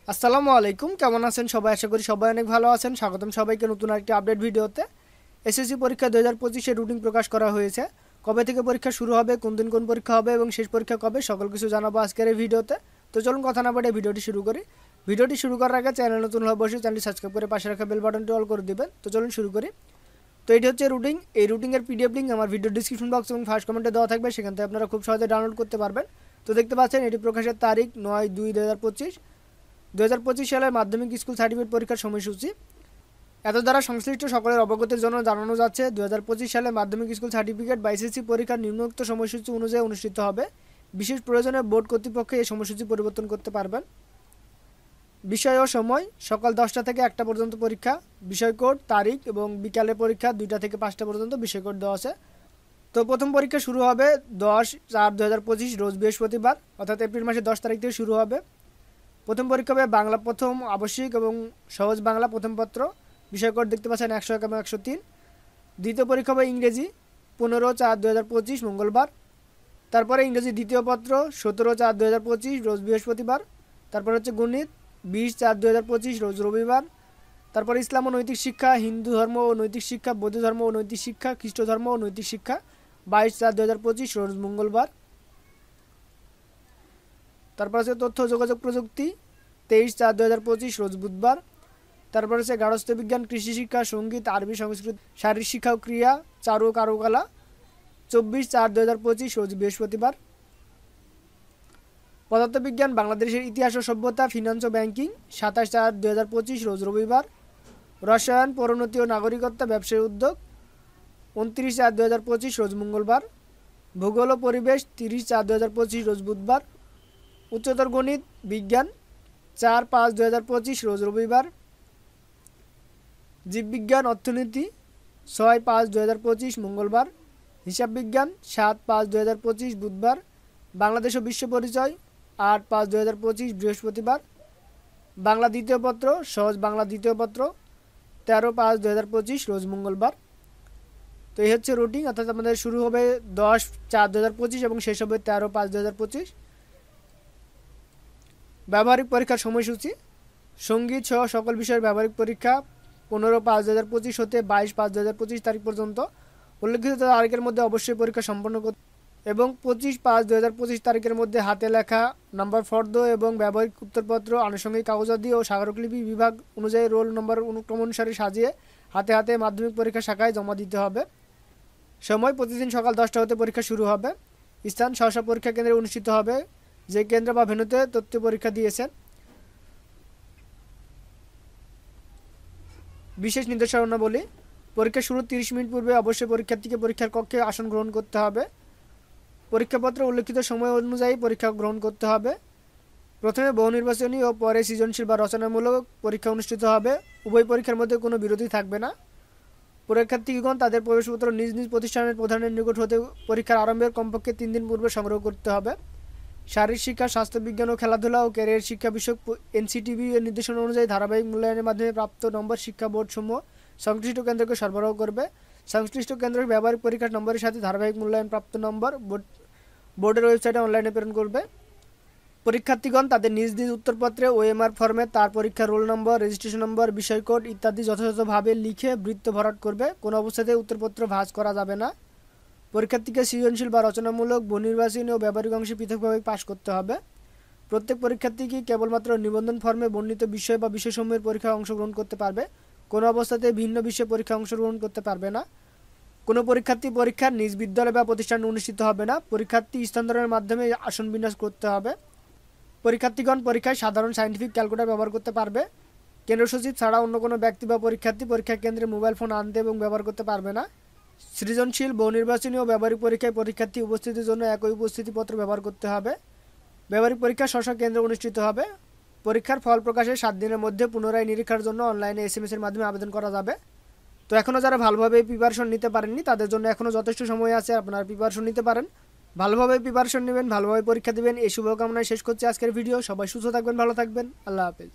আসসালামু আলাইকুম, কেমন আছেন সবাই? আশা করি সবাই অনেক ভালো আছেন। স্বাগতম সবাইকে নতুন আরেকটি আপডেট ভিডিওতে। এসএসসি পরীক্ষা 2025-এর রুটিন প্রকাশ করা হয়েছে। কবে থেকে পরীক্ষা শুরু হবে, কোন দিন কোন পরীক্ষা হবে এবং শেষ পরীক্ষা কবে, সকল কিছু জানাবো আজকের এই ভিডিওতে। তো চলুন কথা না বাড়িয়ে ভিডিওটি শুরু করি। ভিডিওটি শুরু করার আগে চ্যানেল নতুন হলে অবশ্যই চ্যানেলটি সাবস্ক্রাইব করে পাশে রাখা বেল বাটনটি অল করে দিবেন। তো চলুন শুরু করি। তো এটি হচ্ছে রুটিন। এই রুটিনের পিডিএফ লিঙ্ক আমার ভিডিও ডিসক্রিপশন বক্স এবং ফার্স্ট কমেন্টে দেওয়া থাকবে, সেখান থেকে আপনারা খুব সহজে ডাউনলোড করতে পারবেন। তো দেখতে পাচ্ছেন এটি প্রকাশের তারিখ 9/2/2025। 2025 সালের মাধ্যমিক স্কুল সার্টিফিকেট পরীক্ষার সময়সূচি। এত দ্বারা সংশ্লিষ্ট সকলের অবগতির জন্য জানানো যাচ্ছে, 2025 সালে মাধ্যমিক স্কুল সার্টিফিকেট বা এসএসসি পরীক্ষার নিম্নোক্ত সময়সূচি অনুযায়ী অনুষ্ঠিত হবে। বিশেষ প্রয়োজনে বোর্ড কর্তৃপক্ষ এই সময়সূচি পরিবর্তন করতে পারবেন। বিষয় ও সময়: সকাল 10টা থেকে 1টা পর্যন্ত পরীক্ষা। বিষয় কোড, তারিখ এবং বিকালে পরীক্ষা 2টা থেকে 5টা পর্যন্ত বিষয় কোড দেওয়া আছে। তো প্রথম পরীক্ষা শুরু হবে 10/4/2025 রোজ বৃহস্পতিবার, অর্থাৎ এপ্রিল মাসের 10 তারিখ থেকে শুরু হবে। প্রথম পরীক্ষা হবে বাংলা প্রথম, আবশ্যিক এবং সহজ বাংলা প্রথম পত্র। বিষয় কোড দেখতে পাচ্ছেন 101 এবং 103। দ্বিতীয় পরীক্ষা হবে ইংরেজি 15/4/2025 মঙ্গলবার। তারপরে ইংরেজি দ্বিতীয় পত্র 17/4/2025 রোজ বৃহস্পতিবার। তারপর হচ্ছে গণিত 20/4/2025 রোজ রবিবার। তারপরে ইসলাম ও নৈতিক শিক্ষা, হিন্দু ধর্ম ও নৈতিক শিক্ষা, বৌদ্ধ ধর্ম ও নৈতিক শিক্ষা, খ্রিস্ট ধর্ম ও নৈতিক শিক্ষা 22/4/2025 রোজ মঙ্গলবার। তারপর হচ্ছে তথ্য ও যোগাযোগ প্রযুক্তি 23/4/2025 রোজ বুধবার। তারপর হচ্ছে গার্হস্থ্য বিজ্ঞান, কৃষি শিক্ষা, সঙ্গীত, আরবি, সংস্কৃত, শারীরিক শিক্ষা ও ক্রিয়া, চারু ও কারুকলা 24/4/2025 রোজ বৃহস্পতিবার। পদার্থবিজ্ঞান, বাংলাদেশের ইতিহাস ও সভ্যতা, ফিনান্স ও ব্যাংকিং 27/4/2025 রোজ রবিবার। রসায়ন, পরিণতি ও নাগরিকত্ব, ব্যবসায়ী উদ্যোগ 29/4/2025 রোজ মঙ্গলবার। ভূগোল ও পরিবেশ 30/4/2025 রোজ বুধবার। উচ্চতর গণিত বিজ্ঞান 4/5/2025 রোজ রবিবার। জীববিজ্ঞান, অর্থনীতি 6/5/2025 মঙ্গলবার। হিসাব বিজ্ঞান 7/5/2025 বুধবার। বাংলাদেশ ও বিশ্ব পরিচয় 8/5/2025 বৃহস্পতিবার। বাংলা দ্বিতীয় পত্র, সহজ বাংলা দ্বিতীয় পত্র 13/5/2025 রোজ মঙ্গলবার। তো এই হচ্ছে রুটিন, অর্থাৎ আমাদের শুরু হবে 10/4/2025 এবং শেষ হবে 13/5/2025। ব্যবহারিক পরীক্ষার সময়সূচি: সঙ্গীত সহ সকল বিষয়ের ব্যবহারিক পরীক্ষা 15/5/2025 হতে 22/5/2025 তারিখ পর্যন্ত। উল্লেখিত তারিখের মধ্যে অবশ্যই পরীক্ষা সম্পন্ন করতে এবং 25/5/2025 তারিখের মধ্যে হাতে লেখা, নাম্বার ফর্দ এবং ব্যবহারিক উত্তরপত্র, আনুষঙ্গিক কাগজাদি ও স্মারকলিপি বিভাগ অনুযায়ী রোল নম্বর অনুক্রম অনুসারে সাজিয়ে হাতে হাতে মাধ্যমিক পরীক্ষা শাখায় জমা দিতে হবে। সময়: প্রতিদিন সকাল 10টা হতে পরীক্ষা শুরু হবে। স্থান: সহসা পরীক্ষা কেন্দ্রে অনুষ্ঠিত হবে, যে কেন্দ্র বা ভেন্যুতে তথ্য পরীক্ষা দিয়েছেন। বিশেষ নির্দেশনাবলী: পরীক্ষা শুরুর 30 মিনিট পূর্বে অবশ্যই পরীক্ষার্থীকে পরীক্ষার কক্ষে আসন গ্রহণ করতে হবে। পরীক্ষাপত্রে উল্লেখিত সময় অনুযায়ী পরীক্ষা গ্রহণ করতে হবে। প্রথমে বহু নির্বাচনী ও পরে সৃজনশীল বা রচনামূলক পরীক্ষা অনুষ্ঠিত হবে। উভয় পরীক্ষার মধ্যে কোনো বিরতি থাকবে না। পরীক্ষার্থীগণ তাদের প্রবেশপত্র নিজ নিজ প্রতিষ্ঠানের প্রধানের নিকট হতে পরীক্ষার আরম্ভের কমপক্ষে 3 দিন পূর্বে সংগ্রহ করতে হবে। শারীরিক শিক্ষা, স্বাস্থ্যবিজ্ঞান ও খেলাধুলা ও ক্যারিয়ার শিক্ষা বিষয়ক এনসিটিবি এর নির্দেশনা অনুযায়ী ধারাবাহিক মূল্যায়নের মাধ্যমে প্রাপ্ত নম্বর শিক্ষা বোর্ডসমূহ সংশ্লিষ্ট কেন্দ্রকে সরবরাহ করবে। সংশ্লিষ্ট কেন্দ্রের ব্যবহারিক পরীক্ষার নম্বরের সাথে ধারাবাহিক মূল্যায়ন প্রাপ্ত নম্বর বোর্ডের ওয়েবসাইটে অনলাইনে প্রেরণ করবে। পরীক্ষার্থীগণ তাদের নিজ নিজ উত্তরপত্রে ওএমআর ফর্মে তার পরীক্ষার রোল নম্বর, রেজিস্ট্রেশন নম্বর, বিষয় কোড ইত্যাদি যথাযথভাবে লিখে বৃত্ত ভরাট করবে। কোনো অবস্থাতেই উত্তরপত্র ভাঁজ করা যাবে না। পরীক্ষার্থীকে সৃজনশীল বা রচনামূলক, বহুনির্বাচনী ও ব্যবহারিক অংশে পৃথকভাবে পাশ করতে হবে। প্রত্যেক পরীক্ষার্থীকে কেবলমাত্র নিবন্ধন ফর্মে বর্ণিত বিষয় বা বিষয়সমূহের পরীক্ষায় অংশগ্রহণ করতে পারবে। কোনো অবস্থাতে ভিন্ন বিষয়ে পরীক্ষায় অংশগ্রহণ করতে পারবে না। কোনো পরীক্ষার্থী পরীক্ষার নিজ বিদ্যালয় বা প্রতিষ্ঠানে অনুষ্ঠিত হবে না। পরীক্ষার্থী স্থানান্তরের মাধ্যমে আসন বিন্যাস করতে হবে। পরীক্ষার্থীগণ পরীক্ষায় সাধারণ সায়েন্টিফিক ক্যালকুলেটর ব্যবহার করতে পারবে। কেন্দ্র সচিব ছাড়া অন্য কোনো ব্যক্তি বা পরীক্ষার্থী পরীক্ষা কেন্দ্রে মোবাইল ফোন আনতে এবং ব্যবহার করতে পারবে না। সৃজনশীল, বহুনির্বাচনী ও ব্যবহারিক পরীক্ষায় পরীক্ষার্থী উপস্থিতির জন্য একই উপস্থিতিপত্র ব্যবহার করতে হবে। ব্যবহারিক পরীক্ষা স্ব কেন্দ্রে অনুষ্ঠিত হবে। পরীক্ষার ফল প্রকাশের 7 দিনের মধ্যে পুনরায় নিরীক্ষার জন্য অনলাইনে SMS এর মাধ্যমে আবেদন করা যাবে। তো এখনও যারা ভালোভাবে প্রিপারেশন নিতে পারেননি তাদের জন্য এখনও যথেষ্ট সময় আছে, আপনারা প্রিপারেশন নিতে পারেন। ভালোভাবে প্রিপারেশন নেবেন, ভালোভাবে পরীক্ষা দেবেন, এই শুভকামনায় শেষ করছি আজকের ভিডিও। সবাই সুস্থ থাকবেন, ভালো থাকবেন, আল্লাহ হাফেজ।